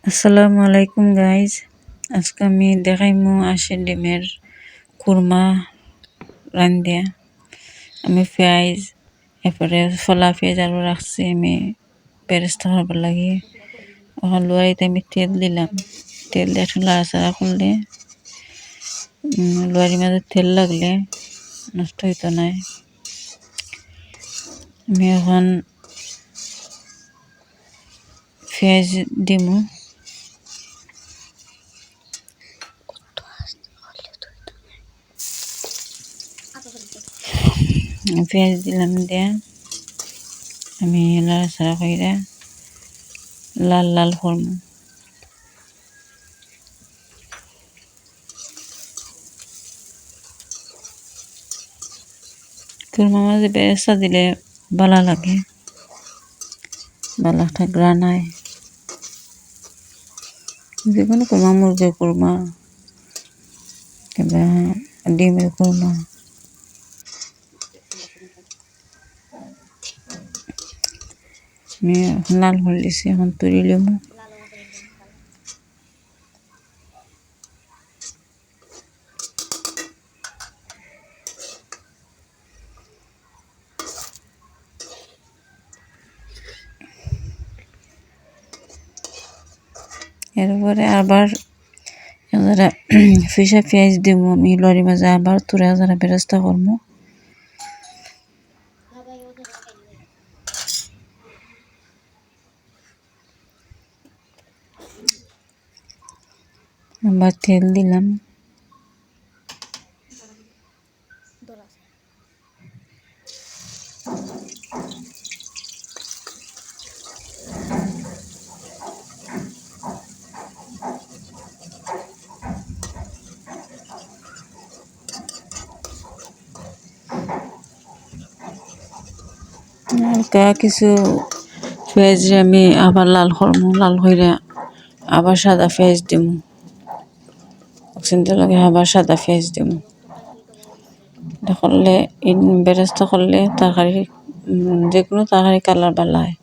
আসসালামু আলাইকুম গাইজ। আজকে আমি দেখাইমু আঁশের ডিমের কুরমা রান্ধিয়া। আমি পেঁয়াজ এরপরে ফলা পেঁয়াজ আলু রাখছি আমি বেরেস্তা করবার লাগে। এখন লোয়াইতে আমি তেল দিলাম, তেল দিয়ে একটু লাড়াচাড়া করলে লোয়ারির মাঝে তেল লাগলে নষ্ট হইতো নাই। আমি এখন পেঁয়াজ দিমু, পেঁয়াজ দিলাম দিয়ে আমি লাড়াচাড়া করে লাল লাল করবো। কুরমার মাঝে বেরেস্তা দিলে ভালো লাগে, ভালো একটা গ্রান হয়। যে কোনো কুরমা, মুরগির কুরমা কিংবা ডিমের কুরমা। আমি লাল করে দিছি, এখন তুলি লেবু। এরপরে আবার যারা ফিসা পেঁয়াজ দিব আমি লরির মাঝে আবার তুলে যারা বেরেস্তা করবো। আবার তেল দিলাম, হালকা কিছু পেঁয়াজ আমি আবার লাল করবো, লাল করে আবার সাদা পেঁয়াজ দিব, অক্সিজেন লাগে আবার সাদা পেঁয়াজ দিব। এটা করলে বেরেস্তা করলে তরকারি যে কোনো তরকারি কালার ভালো হয়।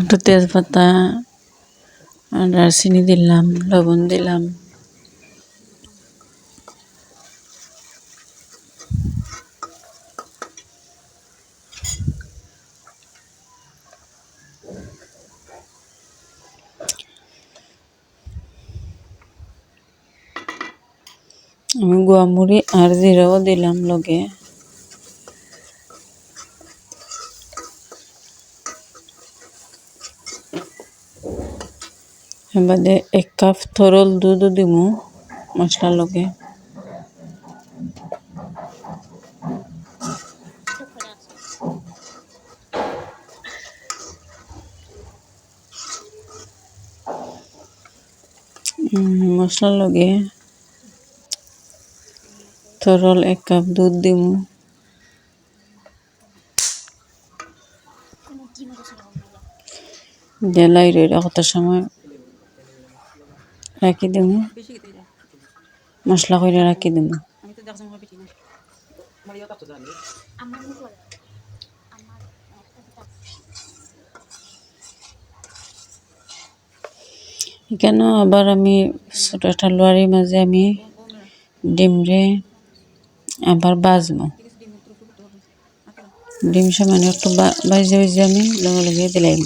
একটু তেজপাতা দারচিনি দিলাম, লবণ দিলাম, আমি গোয়ামুড়ি আর জিরাও দিলাম লগে। এবারে 1 কাপ তরল দুধও দিব মশলার লগে। মশলার লগে তরল 1 কাপ দুধ দিব। দেলাই রইরা কত সময় রাখি দিব, মশলা করে রাখি দিব। এখানে আবার আমি ছোট একটা লোয়ারির মাঝে আমি ডিমরে আবার বাজবো। ডিম সামান্য একটু বাজে বাজে আমি লগে লগে দিলাম।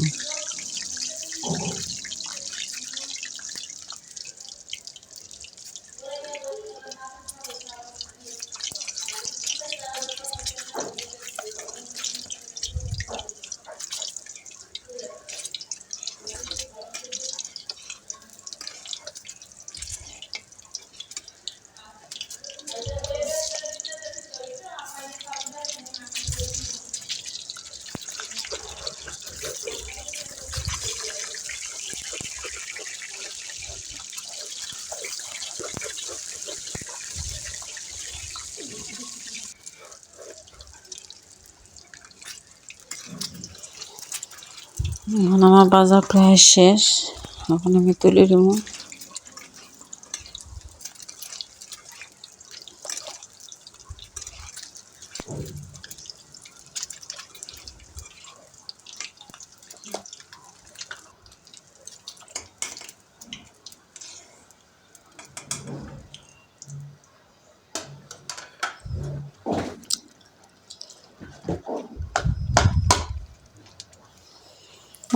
এখন আমার বাজার প্রায় শেষ, এখন আমি তুলে দেবো।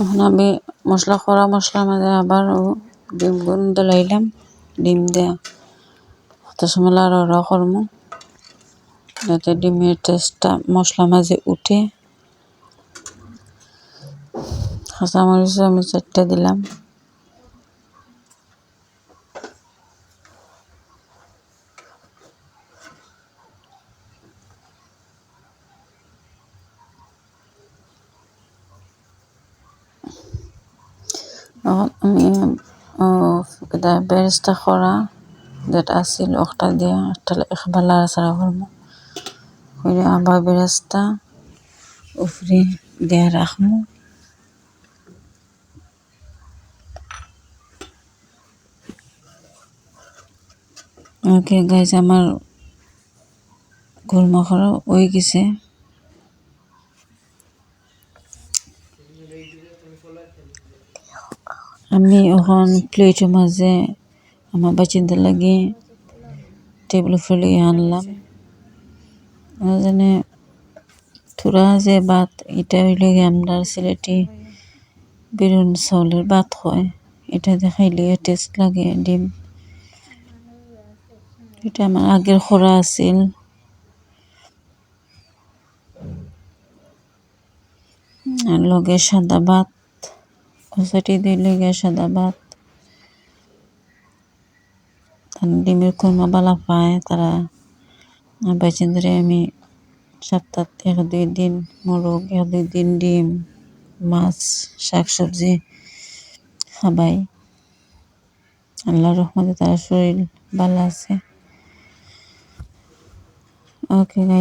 এখন আমি মশলার মাঝে আবার ডিমগুলো দিলাইলাম। ডিম দেয়া কত সময় লাড়াড়া করবো যাতে ডিমের টেস্টটা মশলার মাঝে উঠে। কাঁচামরিচ আমি 4টা দিলাম। আমি বেরেস্তা করা যেটা আসছিল ওটা দিয়ে একবার লাড়াচাড়া করবো করে আবার বেরেস্তা উপরে দিয়ে রাখবো। ওকে গাইজ, আমার কুরমা করা হয়ে গেছে। আমি এখন প্লেটের মাঝে আমার বাচ্চাদের লাগে টেবিল উপরে আনলাম। জানে থোড়া যে ভাত, এটা হইলে আমরা সিলেটি বিরুন চাউলের ভাত হয়, এটা দেখাইলে টেস্ট লাগে। ডিম এটা আমার আগের খোরা আছিল। আর লগে সাদা ভাত, কষাটি দিলে সাদা ভাত। ডিমের কুরমা বালা পায় তারা বাচ্চাদের আমি সপ্তাহ 1-2 দিন মোরগ, 1-2 দিন ডিম, মাছ, শাকসবজি খাবাই। আল্লাহর রহমতে তার শরীর ভালো আছে। Okay guys.